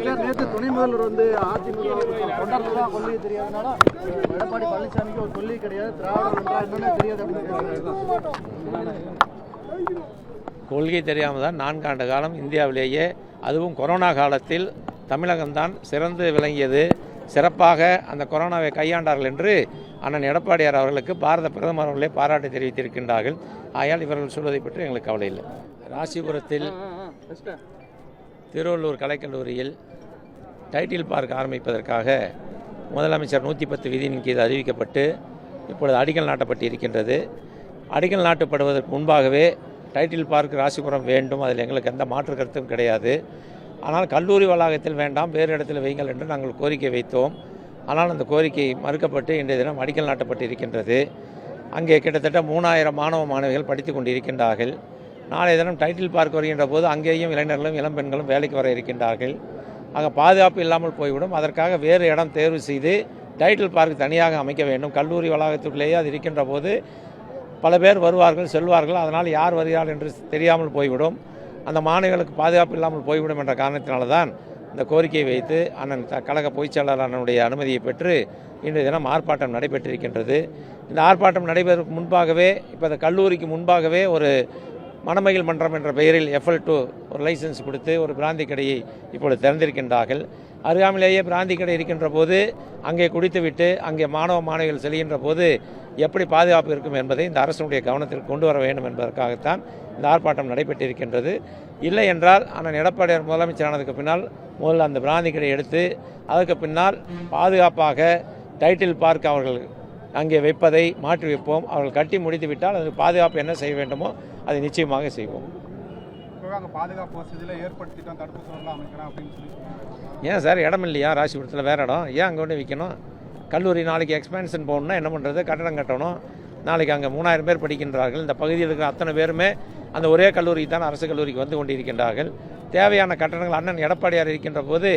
நேற்று துணை முதல்வர் வந்து அதிமுக தொண்டர்கள் தான் கொள்கை தெரியாதனால எடப்பாடி பழனிசாமிக்கு ஒரு கொள்கை கிடையாது, திராவிடம் என்றால் என்னன்னு தெரியாது அப்படின்னு. கொள்கை தெரியாமல் தான் 4 ஆண்டு காலம் இந்தியாவிலேயே, அதுவும் கொரோனா காலத்தில் தமிழகம்தான் சிறந்து விளங்கியது. சிறப்பாக அந்த கொரோனாவை கையாண்டார்கள் என்று அண்ணன் எடப்பாடியார் அவர்களுக்கு பாரத பிரதமர் அவர்களே பாராட்டு தெரிவித்திருக்கின்றார்கள். ஆகையால் இவர்கள் சொல்வதை பற்றி எங்களுக்கு கவலை இல்லை. ராசிபுரத்தில் திருவள்ளூர் கலைக்கல்லூரியில் டைட்டில் பார்க் ஆரம்பிப்பதற்காக முதலமைச்சர் 110 விதியின் கீழ் அறிவிக்கப்பட்டு இப்பொழுது அடிக்கல் நாட்டப்பட்டு இருக்கின்றது. அடிக்கல் நாட்டப்படுவதற்கு முன்பாகவே டைட்டில் பார்க் ராசிபுரம் வேண்டும், அதில் எங்களுக்கு எந்த மாற்று கருத்தும் கிடையாது. ஆனால் கல்லூரி வளாகத்தில் வேண்டாம், வேறு இடத்தில் வைங்கள் என்று நாங்கள் கோரிக்கை வைத்தோம். ஆனால் அந்த கோரிக்கை மறுக்கப்பட்டு இன்றைய தினம் அடிக்கல் நாட்டப்பட்டு இருக்கின்றது. அங்கே கிட்டத்தட்ட 3000 மாணவ மாணவிகள் படித்து கொண்டிருக்கின்றார்கள். நாளைய தினம் டைட்டில் பார்க் வருகின்ற போது அங்கேயும் இளைஞர்களும் இளம்பெண்களும் வேலைக்கு வர இருக்கின்றார்கள். அங்கே பாதுகாப்பு இல்லாமல் போய்விடும். அதற்காக வேறு இடம் தேர்வு செய்து டைட்டில் பார்க் தனியாக அமைக்க வேண்டும். கல்லூரி வளாகத்துக்குள்ளேயே அது இருக்கின்ற போது பல பேர் வருவார்கள் செல்வார்கள், அதனால் யார் வருகிறார்கள் என்று தெரியாமல் போய்விடும். அந்த மாணவிகளுக்கு பாதுகாப்பு இல்லாமல் போய்விடும் என்ற காரணத்தினால்தான் இந்த கோரிக்கையை வைத்து அண்ணன் கழக பொதுச்செயலாளர் அண்ணனுடைய அனுமதியை பெற்று இன்றைய தினம் ஆர்ப்பாட்டம் நடைபெற்றிருக்கின்றது. இந்த ஆர்ப்பாட்டம் நடைபெறுவதற்கு முன்பாகவே, இப்போ இந்த கல்லூரிக்கு முன்பாகவே ஒரு மணமகிழ் மன்றம் என்ற பெயரில் FL2 ஒரு லைசன்ஸ் கொடுத்து ஒரு பிராந்தி கடையை இப்பொழுது திறந்திருக்கின்றார்கள். அருகாமையிலேயே பிராந்தி கடை இருக்கின்ற போது அங்கே குடித்துவிட்டு அங்கே மாணவ மாணவிகள் செல்கின்ற போது எப்படி பாதுகாப்பு இருக்கும் என்பதை இந்த அரசுடைய கவனத்தில் கொண்டு வர வேண்டும் என்பதற்காகத்தான் இந்த ஆர்ப்பாட்டம் நடைபெற்றிருக்கின்றது. இல்லை என்றால் அண்ணன் எடப்பாடியார் முதலமைச்சரானதுக்கு பின்னால் முதல்ல அந்த பிராந்தி கடை எடுத்து அதற்கு பின்னால் பாதுகாப்பாக டைட்டில் பார்க் அவர்கள் அங்கே வைப்பதை மாற்றி வைப்போம். அவர்கள் கட்டி முடித்து விட்டால் அதுக்கு பாதுகாப்பு என்ன செய்ய வேண்டுமோ அதை நிச்சயமாக செய்வோம். பாதுகாப்பு வசதியில் ஏற்படுத்திட்டோம், தடுப்பு சுவரெல்லாம் அமைக்கலாம் அப்படின்னு சொல்லி. ஏன் சார் இடம் இல்லையா ராசிபுரத்தில்? வேறு இடம் ஏன் அங்கே கொண்டு வைக்கணும்? கல்லூரி நாளைக்கு எக்ஸ்பேன்ஷன் போகணுன்னா என்ன பண்ணுறது? கட்டடம் கட்டணும். நாளைக்கு அங்கே 3000 பேர் படிக்கின்றார்கள். இந்த பகுதியில் இருக்கிற அத்தனை பேருமே அந்த ஒரே கல்லூரிக்கு தான், அரசு கல்லூரிக்கு வந்து கொண்டிருக்கின்றார்கள். தேவையான கட்டடங்கள் அண்ணன் எடப்பாடியார் இருக்கின்ற போது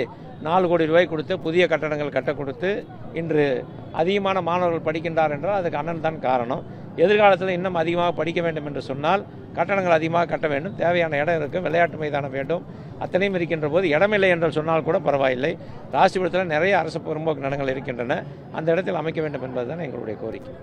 4 கோடி ரூபாய் கொடுத்து புதிய கட்டடங்கள் கட்ட கொடுத்து இன்று அதிகமான மாணவர்கள் படிக்கின்றார் என்றால் அதுக்கு அண்ணன் தான் காரணம். எதிர்காலத்தில் இன்னும் அதிகமாக படிக்க வேண்டும் என்று சொன்னால் கட்டடங்கள் அதிகமாக கட்ட வேண்டும். தேவையான இடம் இருக்குது, விளையாட்டு மைதானம் வேண்டும். அத்தனையும் இருக்கின்ற போது இடமில்லை என்று சொன்னால் கூட பரவாயில்லை. ராசிபுரத்தில் நிறைய அரசு புறம்போக்கு நிலங்கள் இருக்கின்றன, அந்த இடத்தில் அமைக்க வேண்டும் என்பதுதான் எங்களுடைய கோரிக்கை.